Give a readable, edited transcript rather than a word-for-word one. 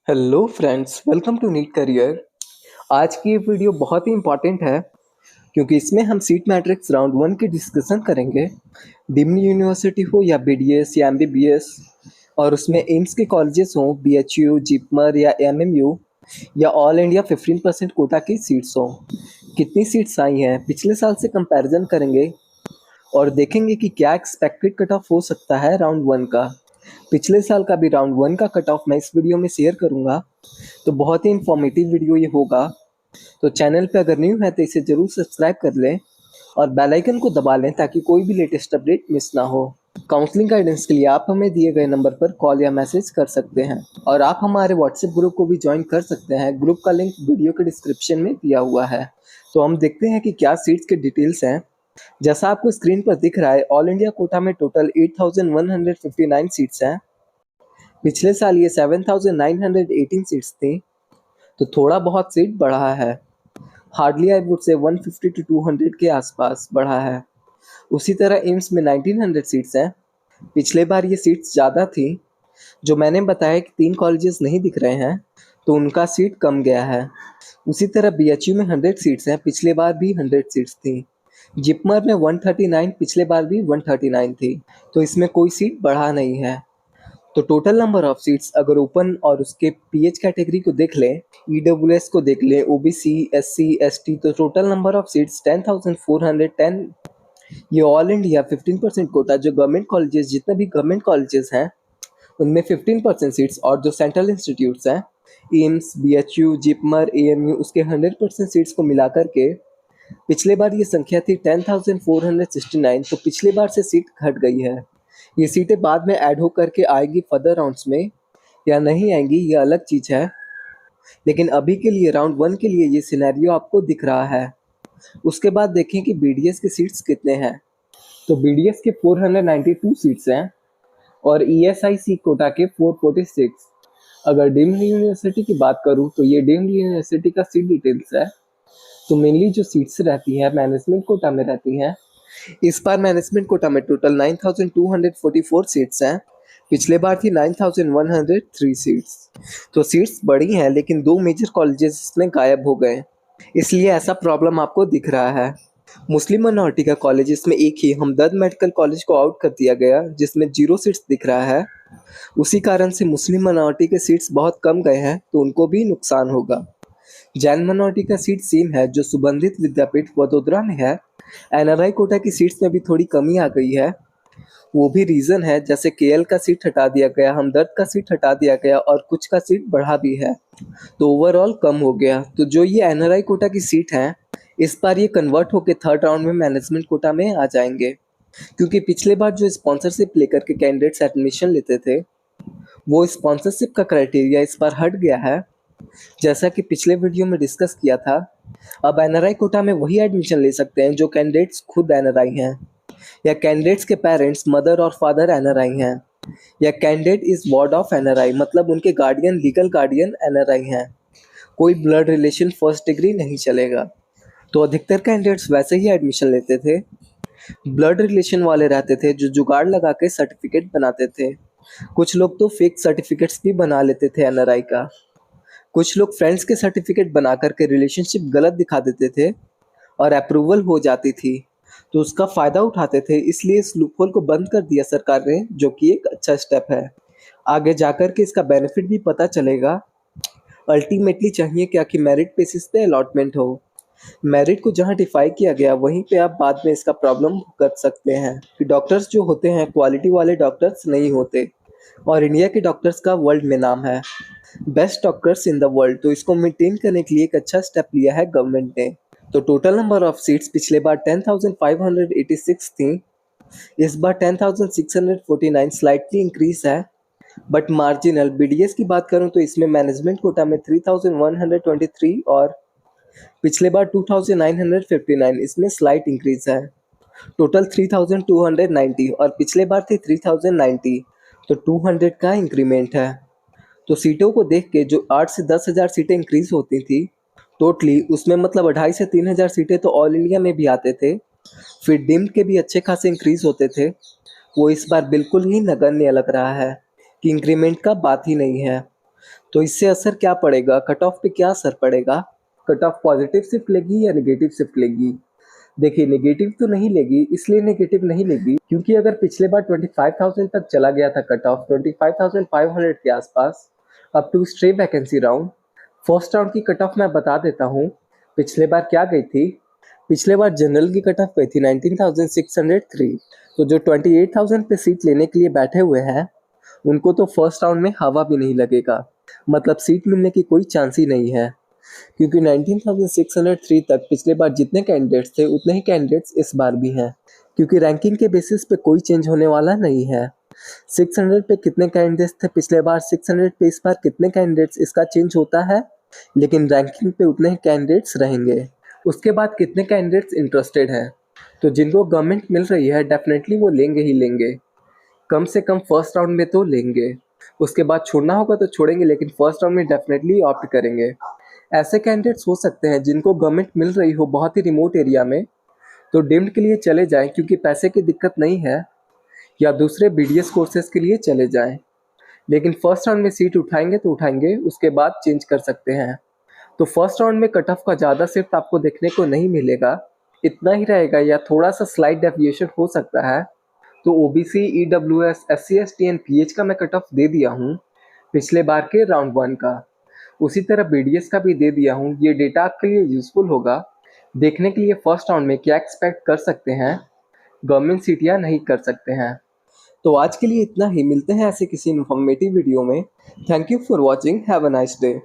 Hello friends, welcome to NEET career. आज की ये वीडियो बहुत ही इंपॉर्टेंट है क्योंकि इसमें हम सीट मैट्रिक्स राउंड वन की डिस्कशन करेंगे। डिम्ड यूनिवर्सिटी हो या बीडीएस या एमबीबीएस, और उसमें एम्स के कॉलेजेस हों, बीएचयू, जिपमर या एमएमयू, या ऑल इंडिया 15% कोटा की सीट्स हों। कितनी सीट्स आई हैं पिछले साल से कंपैरिजन करेंगे और देखेंगे कि क्या एक्सपेक्टेड कट ऑफ हो सकता है राउंड वन का। पिछले साल का भी राउंड वन का कट ऑफ मैं इस वीडियो में शेयर करूंगा, तो बहुत ही इंफॉर्मेटिव वीडियो ये होगा। तो चैनल पे अगर न्यू है तो इसे जरूर सब्सक्राइब कर लें और बेल आइकन को दबा लें ताकि कोई भी लेटेस्ट अपडेट मिस ना हो। काउंसलिंग गाइडेंस के लिए आप हमें दिए गए नंबर पर कॉल या मैसेज कर सकते हैं और आप हमारे व्हाट्सएप ग्रुप को भी ज्वाइन कर सकते हैं। ग्रुप का लिंक वीडियो के डिस्क्रिप्शन में दिया हुआ है। तो हम देखते हैं कि क्या सीट्स के डिटेल्स हैं। जैसा आपको स्क्रीन पर दिख रहा है, ऑल इंडिया कोटा में टोटल 8,159 सीट्स हैं। पिछले साल ये 7,918 सीट्स थी, तो थोड़ा बहुत सीट बढ़ा है। Hardly I would say 150 to 200 के आसपास बढ़ा है। उसी तरह एम्स में 1900 सीट्स हैं। पिछले बार ये सीट्स ज़्यादा थी। जो मैंने बताया कि 3 कॉलेजेस नहीं दिख रहे हैं, तो उनका सीट कम गया है। उसी तरह बीएचयू में 100 सीट्स हैं, पिछले बार भी 100 सीट्स थी। जिपमर में 139, पिछले बार भी 139 थी, तो इसमें कोई सीट बढ़ा नहीं है। तो टोटल नंबर ऑफ सीट्स अगर ओपन और उसके पीएच कैटेगरी को देख लें, ईडब्ल्यूएस को देख लें, ओबीसी, एससी, एसटी, तो टोटल नंबर ऑफ सीट्स 10,410। ये ऑल इंडिया 15% कोटा, जो गवर्नमेंट कॉलेजेस, जितने भी गवर्नमेंट कॉलेजेस हैं उनमें 15% सीट्स, और जो सेंट्रल इंस्टीट्यूट्स हैं एम्स, बीएचयू, जिपमर, एएमयू, उसके 100% सीट्स को मिलाकर के पिछले बार ये संख्या थी 10,469। तो पिछले बार से सीट घट गई है। ये सीटें बाद में ऐड हो करके आएंगी फर्दर राउंड्स में या नहीं आएंगी, ये अलग चीज़ है। लेकिन अभी के लिए राउंड वन के लिए ये सिनेरियो आपको दिख रहा है। उसके बाद देखें कि बीडीएस के सीट्स कितने हैं। तो बीडीएस के 492 सीट्स हैं और ईएसआईसी कोटा के 446। अगर डीम्ड यूनिवर्सिटी की बात करूं तो ये डीम्ड यूनिवर्सिटी का सीट डिटेल्स है। तो मेनली जो सीट्स रहती हैं मैनेजमेंट कोटा में रहती हैं। इस बार मैनेजमेंट कोटा में टोटल 9,244 सीट्स हैं। पिछले बार थी 9,103 सीट्स। तो सीट्स बढ़ी हैं, लेकिन 2 मेजर कॉलेजेस इसमें गायब हो गए, इसलिए ऐसा प्रॉब्लम आपको दिख रहा है। मुस्लिम माइनॉरिटी का कॉलेज, इसमें एक ही हमदर्द मेडिकल कॉलेज को आउट कर दिया गया, जिसमें 0 सीट्स दिख रहा है। उसी कारण से मुस्लिम माइनॉरिटी के सीट्स बहुत कम गए हैं, तो उनको भी नुकसान होगा। जैन माइनॉरिटी का सीट सेम है, जो सुगंधित विद्यापीठ वडोदरा में है। एनआरआई कोटा की सीट्स में भी थोड़ी कमी आ गई है। वो भी रीज़न है, जैसे केएल का सीट हटा दिया गया, हमदर्द का सीट हटा दिया गया और कुछ का सीट बढ़ा भी है, तो ओवरऑल कम हो गया। तो जो ये एनआरआई कोटा की सीट हैं, इस बार ये कन्वर्ट होकर थर्ड राउंड में मैनेजमेंट कोटा में आ जाएंगे, क्योंकि पिछले बार जो स्पॉन्सरशिप लेकर के कैंडिडेट्स एडमिशन लेते थे, वो स्पॉन्सरशिप का क्राइटेरिया इस बार हट गया है। जैसा कि पिछले वीडियो में डिस्कस किया था, अब एनआरआई कोटा में वही एडमिशन ले सकते हैं जो कैंडिडेट्स खुद एनआरआई हैं, या कैंडिडेट्स के पेरेंट्स, मदर और फादर एनआरआई हैं, या candidate is ward of NRI, मतलब उनके गार्डियन, लीगल गार्डियन एनआरआई हैं। कोई ब्लड रिलेशन फर्स्ट डिग्री नहीं चलेगा। तो अधिकतर कैंडिडेट्स वैसे ही एडमिशन लेते थे। ब्लड रिलेशन वाले रहते थे जो जुगाड़ लगा के सर्टिफिकेट बनाते थे। कुछ लोग तो फेक सर्टिफिकेट्स भी बना लेते थे एनआरआई का। कुछ लोग फ्रेंड्स के सर्टिफिकेट बना करके रिलेशनशिप गलत दिखा देते थे और अप्रूवल हो जाती थी, तो उसका फ़ायदा उठाते थे। इसलिए इस लूपहोल को बंद कर दिया सरकार ने, जो कि एक अच्छा स्टेप है। आगे जाकर के इसका बेनिफिट भी पता चलेगा। अल्टीमेटली चाहिए क्या कि मेरिट बेसिस पे अलॉटमेंट हो। मेरिट को जहां डिफाई किया गया, वहीं पे आप बाद में इसका प्रॉब्लम कर सकते हैं कि डॉक्टर्स जो होते हैं क्वालिटी वाले डॉक्टर्स नहीं होते, और इंडिया के डॉक्टर्स का वर्ल्ड में नाम है, best doctors in the world. तो इसको मेंटेन करने के लिए एक अच्छा स्टेप लिया है गवर्नमेंट ने। तो टोटल नंबर ऑफ सीट्स पिछले बार 10,586 थी, इस बार 10,649, स्लाइटली इंक्रीज है बट मार्जिनल। बीडीएस की बात करूं तो इसमें मैनेजमेंट कोटा में 3,123 और पिछले बार 2,959, इसमें स्लाइट इंक्रीज है। टोटल 3,290 और पिछले बार थी 3,090, तो 200 का इंक्रीमेंट है। तो सीटों को देख के जो 8 से 10,000 सीटें इंक्रीज होती थी टोटली, उसमें मतलब 2,500 से 3,000 सीटें तो ऑल इंडिया में भी आते थे। फिर डिम्ड के भी अच्छे खासे इंक्रीज होते थे। वो इस बार बिल्कुल ही नगण्य लग रहा है कि इंक्रीमेंट का बात ही नहीं है। तो इससे असर क्या पड़ेगा, कट ऑफ पे क्या असर पड़ेगा? कट ऑफ पॉजिटिव शिफ्ट लेगी या नेगेटिव शिफ्ट लेगी? देखिए नेगेटिव तो नहीं लेगी, इसलिए नेगेटिव नहीं लेगी क्योंकि अगर पिछले बार 25,000 तक चला गया था कट ऑफ, 25,500 के आसपास, up to stray vacancy round. First round की कट ऑफ मैं बता देता हूँ। पिछले बार क्या गई थी? पिछले बार जनरल की कट ऑफ गई थी 19,603। तो जो 28,000 पे सीट लेने के लिए बैठे हुए हैं उनको तो फर्स्ट राउंड में हवा भी नहीं लगेगा, मतलब सीट मिलने की कोई चांस ही नहीं है, क्योंकि 19,603 तक पिछले बार जितने कैंडिडेट्स थे उतने ही कैंडिडेट्स इस बार भी हैं, क्योंकि रैंकिंग के बेसिस पे कोई चेंज होने वाला नहीं है। 600 पे कितने कैंडिडेट्स थे पिछले बार, 600 पे इस बार कितने कैंडिडेट्स, इसका चेंज होता है, लेकिन रैंकिंग पे उतने ही कैंडिडेट्स रहेंगे। उसके बाद कितने कैंडिडेट्स इंटरेस्टेड हैं, तो जिनको गवर्नमेंट मिल रही है डेफिनेटली वो लेंगे ही लेंगे, कम से कम फर्स्ट राउंड में तो लेंगे। उसके बाद छोड़ना होगा तो छोड़ेंगे, लेकिन फर्स्ट राउंड में डेफिनेटली ऑप्ट करेंगे। ऐसे कैंडिडेट्स हो सकते हैं जिनको गवर्नमेंट मिल रही हो बहुत ही रिमोट एरिया में, तो डीम्ड के लिए चले जाएं क्योंकि पैसे की दिक्कत नहीं है, या दूसरे बीडीएस कोर्सेज के लिए चले जाएं। लेकिन फर्स्ट राउंड में सीट उठाएंगे तो उठाएंगे, उसके बाद चेंज कर सकते हैं। तो फर्स्ट राउंड में कट ऑफ का ज़्यादा शिफ्ट आपको देखने को नहीं मिलेगा, इतना ही रहेगा या थोड़ा सा स्लाइट डेविएशन हो सकता है। तो OBC, EWS, SC, ST and pH का मैं कट ऑफ दे दिया हूँ पिछले बार के राउंड 1 का, उसी तरह बीडीएस का भी दे दिया हूँ। ये डेटा आपके लिए यूजफुल होगा देखने के लिए फर्स्ट राउंड में क्या एक्सपेक्ट कर सकते हैं, गवर्नमेंट सीट या नहीं कर सकते हैं। तो आज के लिए इतना ही, मिलते हैं ऐसे किसी इन्फॉर्मेटिव वीडियो में। Thank you for watching, have a nice day.